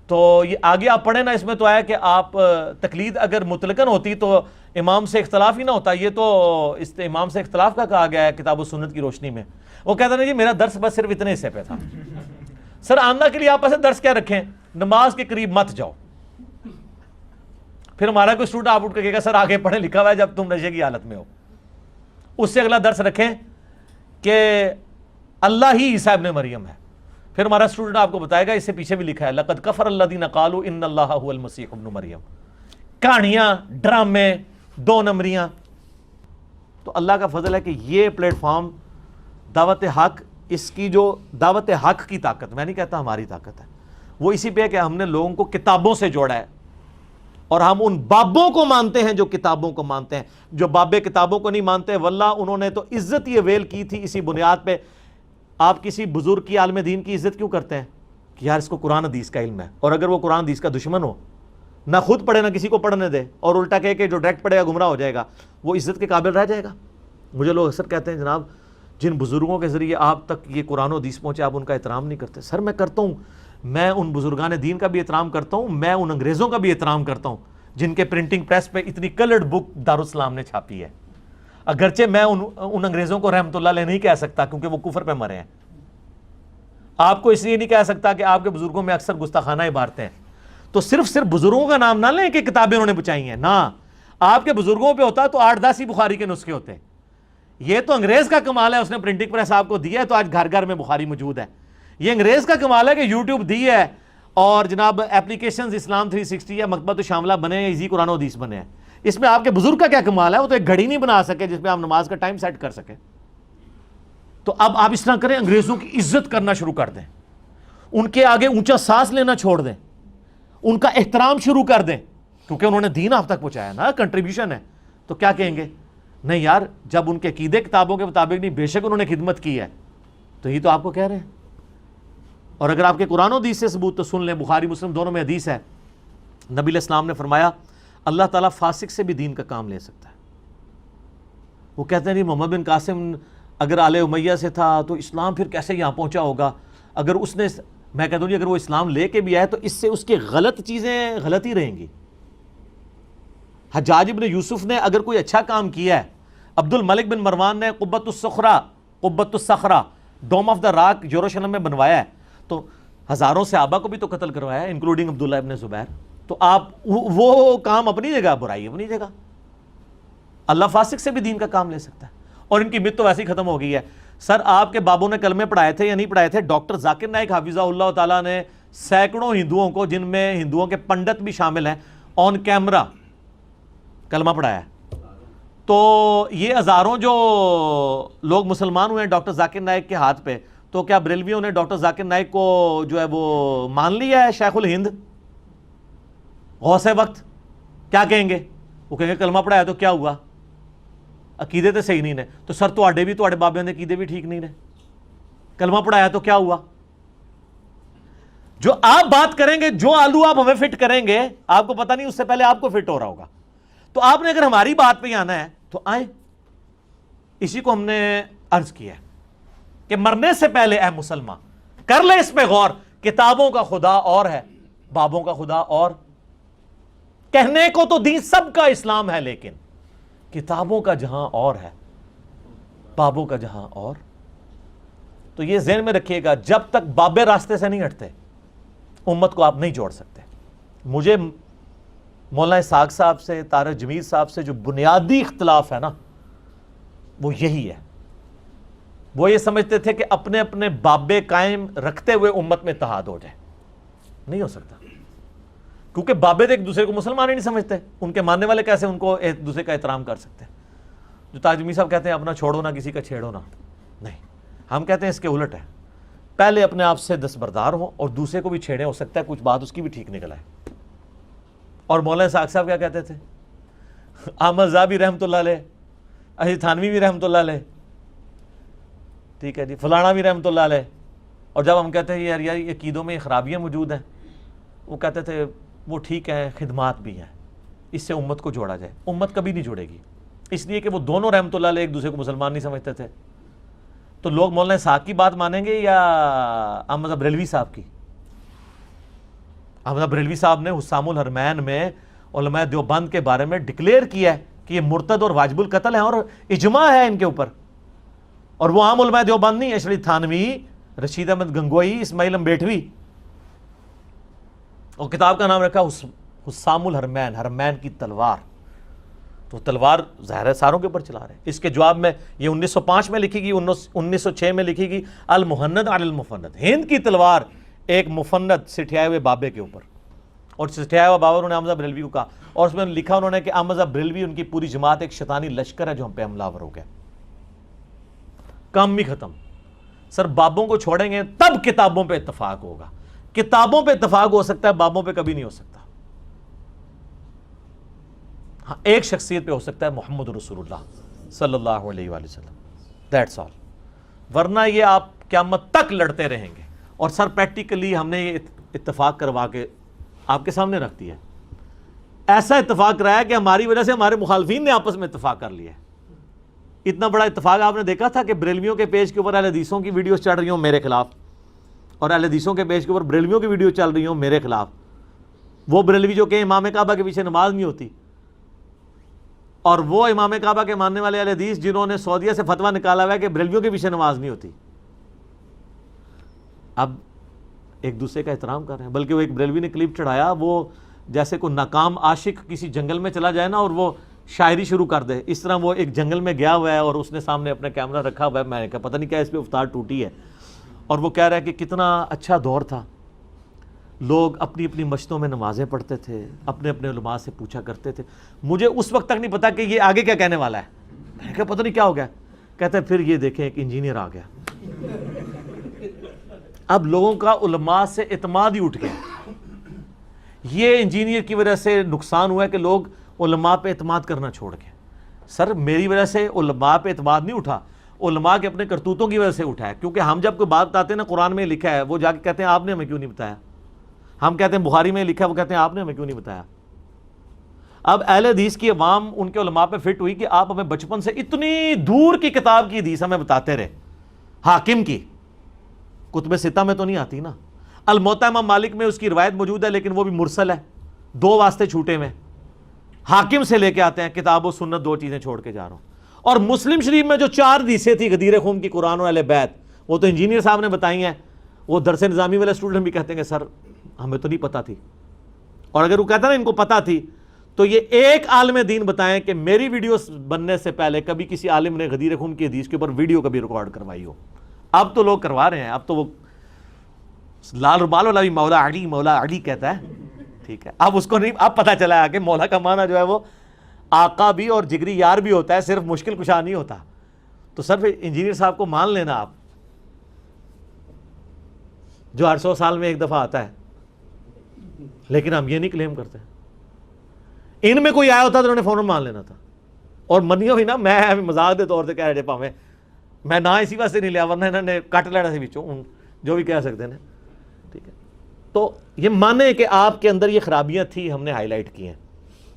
تو یہ آگے آپ پڑھیں نا، اس میں تو آیا کہ آپ تقلید اگر مطلقاً ہوتی تو امام سے اختلاف ہی نہ ہوتا. یہ تو اس امام سے اختلاف کا کہا گیا ہے کتاب و سنت کی روشنی میں. وہ کہتا نا جی میرا درس بس صرف اتنے حصے پہ تھا. سر آمدہ کے لیے آپ ایسے درس کیا رکھیں؟ نماز کے قریب مت جاؤ. پھر ہمارا کوئی اسٹوڈنٹ آپ اٹھ کے کہے گا سر آگے پڑھے لکھا ہوا ہے جب تم نشے کی حالت میں ہو. اس سے اگلا درس رکھیں کہ اللہ ہی عیسیٰ ابن مریم ہے. پھر ہمارا اسٹوڈنٹ آپ کو بتائے گا اس سے پیچھے بھی لکھا ہے لقد کفر الذین قالوا ان اللہ هو المسیح ابن مریم. کہانیاں، ڈرامے، 2 نمبریاں. تو اللہ کا فضل ہے کہ یہ پلیٹ فارم دعوت حق، اس کی جو دعوت حق کی طاقت، میں نہیں کہتا ہماری طاقت ہے، وہ اسی پہ ہے کہ ہم نے لوگوں کو کتابوں سے جوڑا ہے، اور ہم ان بابوں کو مانتے ہیں جو کتابوں کو مانتے ہیں. جو بابے کتابوں کو نہیں مانتے واللہ انہوں نے تو عزت یہ ویل کی تھی اسی بنیاد پہ. آپ کسی بزرگ کی عالم دین کی عزت کیوں کرتے ہیں کہ یار اس کو قرآن حدیث کا علم ہے، اور اگر وہ قرآن حدیث کا دشمن ہو، نہ خود پڑھے نہ کسی کو پڑھنے دے، اور الٹا کہے کہ جو ڈائریکٹ پڑھے گا گمراہ ہو جائے گا، وہ عزت کے قابل رہ جائے گا. مجھے لوگ اکثر کہتے ہیں جناب جن بزرگوں کے ذریعے آپ تک یہ قرآن و حدیث پہنچے آپ ان کا احترام نہیں کرتے. سر میں کرتا ہوں، میں ان بزرگان دین کا بھی احترام کرتا ہوں، میں ان انگریزوں کا بھی احترام کرتا ہوں جن کے پرنٹنگ پریس پہ اتنی کلرڈ بک دارالاسلام نے چھاپی ہے. اگرچہ میں ان انگریزوں کو رحمت اللہ علیہ نہیں کہہ سکتا کیونکہ وہ کفر پہ مرے ہیں. آپ کو اس لیے نہیں کہہ سکتا کہ آپ کے بزرگوں میں اکثر گستاخانہ عبارتیں ہیں. تو صرف بزرگوں کا نام نہ لیں کہ کتابیں انہوں نے بچائی ہیں، نہ، آپ کے بزرگوں پہ ہوتا تو 8-10 ہی بخاری کے نسخے ہوتے. یہ تو انگریز کا کمال ہے، اس نے پرنٹنگ پریس آپ کو دیا ہے تو آج گھر گھر میں بخاری موجود ہے. یہ انگریز کا کمال ہے کہ یوٹیوب دی ہے اور جناب اپلیکیشنز اسلام 360 یا مکتبۃ الشاملہ بنے ہیں، ایزی قرآن و حدیث بنے ہیں. اس میں آپ کے بزرگ کا کیا کمال ہے؟ وہ تو ایک گھڑی نہیں بنا سکے جس پہ آپ نماز کا ٹائم سیٹ کر سکے. تو اب آپ اس طرح کریں، انگریزوں کی عزت کرنا شروع کر دیں، ان کے آگے اونچا سانس لینا چھوڑ دیں، ان کا احترام شروع کر دیں، کیونکہ انہوں نے دین آپ تک پہنچایا نا، کنٹریبیوشن ہے. تو کیا کہیں گے؟ نہیں یار، جب ان کے عقیدے کتابوں کے مطابق نہیں، بے شک انہوں نے خدمت کی ہے. تو یہ تو آپ کو کہہ رہے ہیں. اور اگر آپ کے قرآن و حدیث سے ثبوت تو سن لیں، بخاری مسلم دونوں میں حدیث ہے نبی علیہ السلام نے فرمایا اللہ تعالیٰ فاسق سے بھی دین کا کام لے سکتا ہے. وہ کہتے ہیں نہیں محمد بن قاسم اگر آل امیہ سے تھا تو اسلام پھر کیسے یہاں پہنچا ہوگا. اگر اس نے، میں کہتا ہوں جی اگر وہ اسلام لے کے بھی آئے تو اس سے اس کی غلط چیزیں غلط ہی رہیں گی. حجاج ابن یوسف نے اگر کوئی اچھا کام کیا ہے، عبد الملک بن مروان نے قبۃ الصخرہ ڈوم آف دا راک یروشلم میں بنوایا ہے، تو ہزاروں صحابہ کو بھی تو قتل کروایا ہے انکلوڈنگ عبداللہ ابن زبیر. تو آپ وہ کام اپنی جگہ، برائی اپنی جگہ. اللہ فاسق سے بھی دین کا کام لے سکتا ہے. اور ان کی مت تو ویسے ہی ختم ہو گئی ہے. سر آپ کے بابوں نے کلمے پڑھائے تھے یا نہیں پڑھائے تھے؟ ڈاکٹر ذاکر نائک حافظہ اللہ تعالیٰ نے سینکڑوں ہندوؤں کو، جن میں ہندوؤں کے پنڈت بھی شامل ہیں، آن کیمرہ کلمہ پڑھایا ہے. تو یہ ہزاروں جو لوگ مسلمان ہوئے ہیں ڈاکٹر ذاکر نائک کے ہاتھ پہ، تو کیا بریلویوں نے ڈاکٹر ذاکر نائک کو جو ہے وہ مان لیا ہے شیخ الہند، غوث وقت؟ کیا کہیں گے؟ وہ کہیں گے کلمہ پڑھایا تو کیا ہوا، عقیدے تو صحیح نہیں نے. تو سر تواڈے بھی، تواڈے بابے دے عقیدے بھی ٹھیک نہیں نے. کلمہ پڑھایا تو کیا ہوا؟ جو آپ بات کریں گے، جو آلو آپ ہمیں فٹ کریں گے، آپ کو پتہ نہیں اس سے پہلے آپ کو فٹ ہو رہا ہوگا. تو آپ نے اگر ہماری بات پہ آنا ہے تو آئیں. اسی کو ہم نے عرض کیا ہے کہ مرنے سے پہلے اے مسلمان کر لے اس پہ غور. کتابوں کا خدا اور ہے، بابوں کا خدا اور. کہنے کو تو دین سب کا اسلام ہے، لیکن کتابوں کا جہاں اور ہے، بابوں کا جہاں اور. تو یہ ذہن میں رکھیے گا، جب تک بابے راستے سے نہیں ہٹتے امت کو آپ نہیں جوڑ سکتے. مجھے مولانا اسحاق صاحب سے، طارق جمیل صاحب سے جو بنیادی اختلاف ہے نا، وہ یہی ہے. وہ یہ سمجھتے تھے کہ اپنے اپنے بابے قائم رکھتے ہوئے امت میں اتحاد ہو جائے. نہیں ہو سکتا، کیونکہ بابے تو ایک دوسرے کو مسلمان ہی نہیں سمجھتے. ان کے ماننے والے کیسے ان کو ایک دوسرے کا احترام کر سکتے ہیں؟ جو طارق جمیل صاحب کہتے ہیں اپنا چھوڑو نہ کسی کا چھیڑو نہ، نہیں. ہم کہتے ہیں اس کے الٹ ہے، پہلے اپنے آپ سے دستبردار ہوں اور دوسرے کو بھی چھیڑے. ہو سکتا ہے کچھ بات اس کی بھی ٹھیک نکل آئے. اور مولانا اسحاق صاحب کیا کہتے تھے؟ احمد زابی رحمۃ اللہ علیہ، اجی تھانوی بھی رحمۃ اللہ علیہ، ٹھیک ہے جی، فلانا بھی رحمۃ اللہ علیہ. اور جب ہم کہتے ہیں یار یہ عقیدوں میں خرابیاں موجود ہیں، وہ کہتے تھے وہ ٹھیک ہے، خدمات بھی ہیں، اس سے امت کو جوڑا جائے. امت کبھی نہیں جوڑے گی، اس لیے کہ وہ دونوں رحمۃ اللہ علیہ ایک دوسرے کو مسلمان نہیں سمجھتے تھے. تو لوگ مولانا اسحاق کی بات مانیں گے یا احمد بریلوی صاحب کی؟ احمد بریلوی صاحب نے حسام الحرمین میں علماء دیوبند کے بارے میں ڈکلیئر کیا ہے کہ یہ مرتد اور واجب القتل ہیں، اور اجماع ہے ان کے اوپر. اور وہ عام علماء دیوبند نہیں، اشرف تھانوی، رشید احمد گنگوئی، اسماعیل امبیٹوی. اور کتاب کا نام رکھا حسام الحرمین، حرمین کی تلوار. تو تلوار ظاہر ہے ساروں کے اوپر چلا رہے ہیں. اس کے جواب میں یہ 1905 میں لکھی گئی، 1906 میں لکھی گئی المحند علی المفند، ہند کی تلوار ایک مفند سٹھیائے ہوئے بابے کے اوپر. اور سٹھیائے ہوا بابا انہوں نے احمد بریلوی کو کہا، اور اس میں لکھا انہوں نے کہ احمد بریلوی ان کی پوری جماعت ایک شیطانی لشکر ہے جو ہم پہ حملہ آور ہو گیا. کام بھی ختم. سر بابوں کو چھوڑیں گے تب کتابوں پہ اتفاق ہوگا. کتابوں پہ اتفاق ہو سکتا ہے، بابوں پہ کبھی نہیں ہو سکتا. ہاں ایک شخصیت پہ ہو سکتا ہے، محمد رسول اللہ صلی اللہ علیہ وآلہ وسلم، دیٹس آل. ورنہ یہ آپ قیامت تک لڑتے رہیں گے. اور سر پریکٹیکلی ہم نے یہ اتفاق کروا کے آپ کے سامنے رکھ دیا ہے. ایسا اتفاق کرایا کہ ہماری وجہ سے ہمارے مخالفین نے آپس میں اتفاق کر لیا ہے. اتنا بڑا اتفاق آپ نے دیکھا تھا کہ بریلویوں کے پیج کے اوپر اہل حدیثوں کی ویڈیوز چل رہی ہوں میرے خلاف، اور اہل حدیثوں کے پیج کے اوپر بریلویوں کی ویڈیو چل رہی ہوں میرے خلاف. وہ بریلوی جو کہ امام کعبہ کے پیچھے نماز نہیں ہوتی، اور وہ امام کعبہ کے ماننے والے اہل حدیث جنہوں نے سعودیہ سے فتویٰ نکالا ہوا ہے کہ بریلویوں کے پیچھے نماز نہیں ہوتی، اب ایک دوسرے کا احترام کر رہے ہیں. بلکہ وہ ایک بریلوی نے کلپ چڑھایا، وہ جیسے کوئی ناکام عاشق کسی جنگل میں چلا جائے نا اور وہ شاعری شروع کر دے، اس طرح وہ ایک جنگل میں گیا ہوا ہے اور اس نے سامنے اپنا کیمرہ رکھا ہوا ہے. میں نے کہا پتہ نہیں کیا اس پہ افطار ٹوٹی ہے. اور وہ کہہ رہا ہے کہ کتنا اچھا دور تھا، لوگ اپنی اپنی مسجدوں میں نمازیں پڑھتے تھے، اپنے اپنے علماء سے پوچھا کرتے تھے. مجھے اس وقت تک نہیں پتا کہ یہ آگے کیا کہنے والا ہے. میں نے کہا پتہ نہیں کیا ہو گیا. کہتے ہیں پھر یہ دیکھیں ایک انجینئر آ گیا. اب لوگوں کا علماء سے اعتماد ہی اٹھ گیا. یہ انجینئر کی وجہ سے نقصان ہوا ہے کہ لوگ علماء پہ اعتماد کرنا چھوڑ گئے. سر میری وجہ سے علماء پہ اعتماد نہیں اٹھا، علماء کے اپنے کرتوتوں کی وجہ سے اٹھا ہے. کیونکہ ہم جب کوئی بات بتاتے ہیں نا، قرآن میں لکھا ہے، وہ جا کے کہتے ہیں آپ نے ہمیں کیوں نہیں بتایا. ہم کہتے ہیں بخاری میں لکھا ہے، وہ کہتے ہیں آپ نے ہمیں کیوں نہیں بتایا؟ اب اہل حدیث کی عوام ان کے علماء پہ فٹ ہوئی کہ آپ ہمیں بچپن سے اتنی دور کی کتاب کی حدیث ہمیں بتاتے رہے، حاکم کی، کتب ستہ میں تو نہیں آتی نا، الموطا امام مالک میں اس کی روایت موجود ہے لیکن وہ بھی مرسل ہے، 2 واسطے چھوٹے میں، حاکم سے لے کے آتے ہیں، کتاب و سنت 2 چیزیں چھوڑ کے جا رہا ہوں۔ اور مسلم شریف میں جو 4 حدیثیں تھی غدیر خم کی، قرآن و اہل بیت، وہ تو انجینئر صاحب نے بتائی ہیں، وہ درس نظامی والے اسٹوڈنٹ بھی کہتے ہیں کہ سر ہمیں تو نہیں پتہ تھی، اور اگر وہ کہتا نا ان کو پتہ تھی تو یہ ایک عالم دین بتائیں کہ میری ویڈیوز بننے سے پہلے کبھی کسی عالم نے غدیر خم کی حدیث کے اوپر ویڈیو کبھی ریکارڈ کروائی ہو۔ اب تو لوگ کروا رہے ہیں، اب تو وہ لال رومال والا بھی مولا علی کہتا ہے، ٹھیک ہے، اب اس کو نہیں، اب پتہ چلا ہے کہ مولا کا معنی جو ہے وہ آقا بھی اور جگری یار بھی ہوتا ہے، صرف مشکل کشا نہیں ہوتا۔ تو صرف انجینئر صاحب کو مان لینا آپ، جو 800 سال میں ایک دفعہ آتا ہے، لیکن ہم یہ نہیں کلیم کرتے۔ ان میں کوئی آیا ہوتا تو انہوں نے فوراً مان لینا تھا، اور منیو ہی نا، میں مذاق دے طور سے کہہ رہے پاویں میں نہ اسی واسطے نہیں لیا، ورنہ انہوں نے کٹ لینا سی بچوں، جو بھی کہہ سکتے ہیں، ٹھیک ہے۔ تو یہ مانے کہ آپ کے اندر یہ خرابیاں تھی، ہم نے ہائی لائٹ کی ہیں۔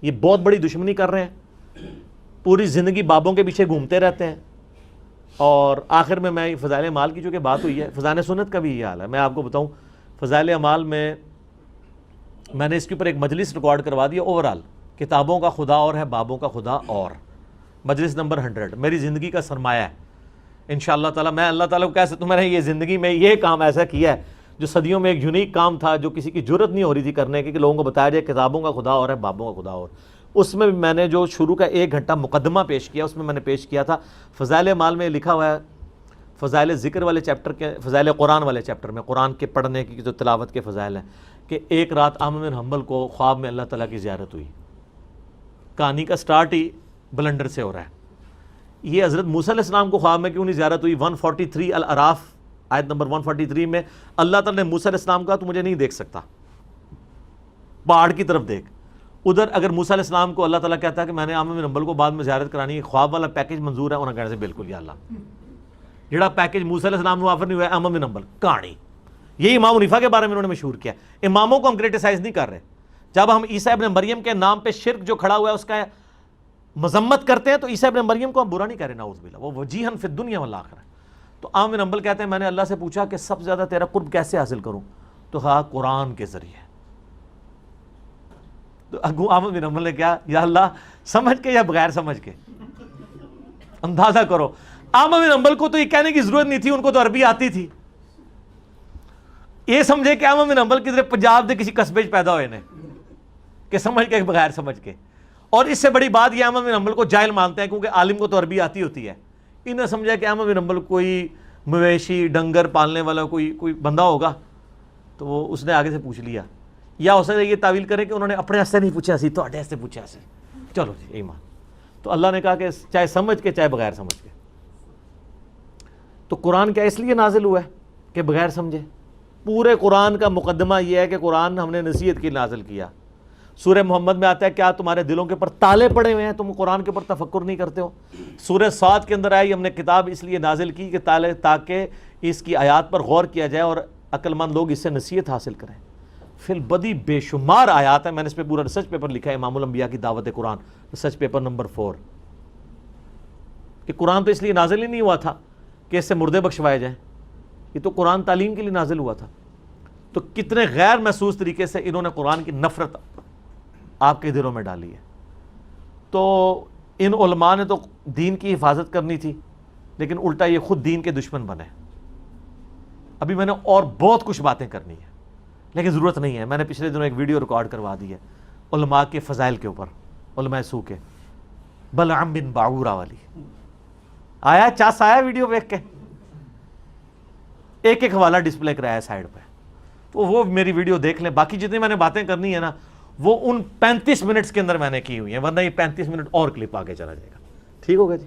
یہ بہت بڑی دشمنی کر رہے ہیں، پوری زندگی بابوں کے پیچھے گھومتے رہتے ہیں، اور آخر میں فضائل اعمال کی چونکہ بات ہوئی ہے، فضائل سنت کا بھی یہ حال ہے۔ میں آپ کو بتاؤں، فضائل اعمال میں نے اس کے اوپر ایک مجلس ریکارڈ کروا دیا، اوورال کتابوں کا خدا اور ہے، بابوں کا خدا اور، مجلس نمبر 100، میری زندگی کا سرمایہ ہے انشاءاللہ تعالی۔ میں اللہ تعالیٰ کو کہہ سکتا ہوں میں نے یہ زندگی میں یہ کام ایسا کیا ہے جو صدیوں میں ایک یونیک کام تھا، جو کسی کی جرت نہیں ہو رہی تھی کرنے کی، کہ لوگوں کو بتایا جائے کتابوں کا خدا اور ہے، بابوں کا خدا اور۔ اس میں میں نے جو شروع کا 1 گھنٹہ مقدمہ پیش کیا، اس میں نے پیش کیا تھا فضائل اعمال میں لکھا ہوا ہے، فضائل ذکر والے چیپٹر کے، فضائل قرآن والے چیپٹر میں، قرآن کے پڑھنے کی جو تلاوت کے فضائل ہیں، کہ ایک رات احمد بن حنبل کو خواب میں اللہ تعالیٰ کی زیارت ہوئی۔ کہانی کا سٹارٹ ہی بلنڈر سے ہو رہا ہے۔ یہ حضرت موسیٰ علیہ السلام کو خواب میں کیوں نہیں زیارت ہوئی؟ 143 الاعراف آیت نمبر 143 میں اللہ تعالیٰ نے موسیٰ علیہ السلام کو کہا تو مجھے نہیں دیکھ سکتا، پہاڑ کی طرف دیکھ۔ ادھر اگر موسیٰ علیہ السلام کو اللہ تعالیٰ کہتا ہے کہ میں نے احمد بن حنبل کو بعد میں زیارت کرانی ہے، خواب والا پیکج منظور ہے، انہوں نے کہنے سے بالکل یا اللہ، جڑا پیکج موسیٰ علیہ السلام کو آفر نہیں ہوا ہے احمد بن حنبل کہانی۔ یہی امام حنیفہ کے بارے میں انہوں نے مشہور کیا۔ اماموں کو ہم کرٹیسائز نہیں کر رہے، جب ہم عیسیٰ ابن مریم کے نام پہ شرک جو کھڑا ہوا ہے اس کا مذمت کرتے ہیں تو عیسیٰ ابن مریم کو ہم برا نہیں کہہ رہے، نعوذ باللہ، وہ وجیہن فی الدنیا والآخرہ۔ تو احمد بن حنبل کہتے ہیں میں نے اللہ سے پوچھا کہ سب سے زیادہ تیرا قرب کیسے حاصل کروں، تو کہا قرآن کے ذریعے۔ تو احمد بن حنبل نے کیا، یا اللہ سمجھ کے یا بغیر سمجھ کے، اندازہ کرو۔ احمد بن حنبل کو تو یہ کہنے کی ضرورت نہیں تھی، ان کو تو عربی آتی تھی۔ یہ سمجھے کہ احمد بن حنبل کی طرف پنجاب دے کسی قصبے پیدا ہوئے نے، کہ سمجھ کے بغیر سمجھ کے۔ اور اس سے بڑی بات یہ احمد بن حنبل کو جاہل مانتے ہیں، کیونکہ عالم کو تو عربی آتی ہوتی ہے۔ انہوں نے سمجھا کہ احمد بن حنبل کوئی مویشی ڈنگر پالنے والا کوئی بندہ ہوگا، تو وہ اس نے آگے سے پوچھ لیا، یا ہو سکتا ہے یہ تعویل کرے کہ انہوں نے اپنے ہاتھ سے نہیں پوچھا سی، تو ہاتھ سے پوچھا سی، چلو جی ایمان۔ تو اللہ نے کہا کہ چاہے سمجھ کے چاہے بغیر سمجھ کے۔ تو قرآن کیا اس لیے نازل ہوا ہے کہ بغیر سمجھے؟ پورے قرآن کا مقدمہ یہ ہے کہ قرآن ہم نے نصیحت کی نازل کیا۔ سورہ محمد میں آتا ہے کیا تمہارے دلوں کے اوپر تالے پڑے ہوئے ہیں، تم قرآن کے اوپر تفکر نہیں کرتے ہو؟ سورہ صاد کے اندر آئی ہم نے کتاب اس لیے نازل کی کہ تاکہ اس کی آیات پر غور کیا جائے اور عقل مند لوگ اس سے نصیحت حاصل کریں۔ فی البدی بے شمار آیات ہیں، میں نے اس پہ پورا ریسرچ پیپر لکھا ہے، امام الانبیاء کی دعوت قرآن، ریسرچ پیپر نمبر 4، کہ قرآن تو اس لیے نازل ہی نہیں ہوا تھا کہ اس سے مردے بخشوائے جائیں، یہ تو قرآن تعلیم کے لیے نازل ہوا تھا۔ تو کتنے غیر محسوس طریقے سے انہوں نے قرآن کی نفرت آپ کے دلوں میں ڈالی ہے۔ تو ان علماء نے تو دین کی حفاظت کرنی تھی، لیکن الٹا یہ خود دین کے دشمن بنے۔ ابھی میں نے اور بہت کچھ باتیں کرنی ہے، لیکن ضرورت نہیں ہے۔ میں نے پچھلے دنوں ایک ویڈیو ریکارڈ کروا دی ہے علماء کے فضائل کے اوپر، علماء سو کے، بلعم بن باعورہ والی۔ آیا چاس آیا ویڈیو دیکھ کے؟ ایک حوالہ ڈسپلے کرایا سائڈ پہ، تو وہ میری ویڈیو دیکھ لیں۔ باقی جتنی میں نے باتیں کرنی ہے نا وہ ان 35 منٹس کے اندر میں نے کی ہوئی ہیں، ورنہ یہ 35 منٹ اور کلپ آگے چلا جائے گا۔ ٹھیک ہوگا جی؟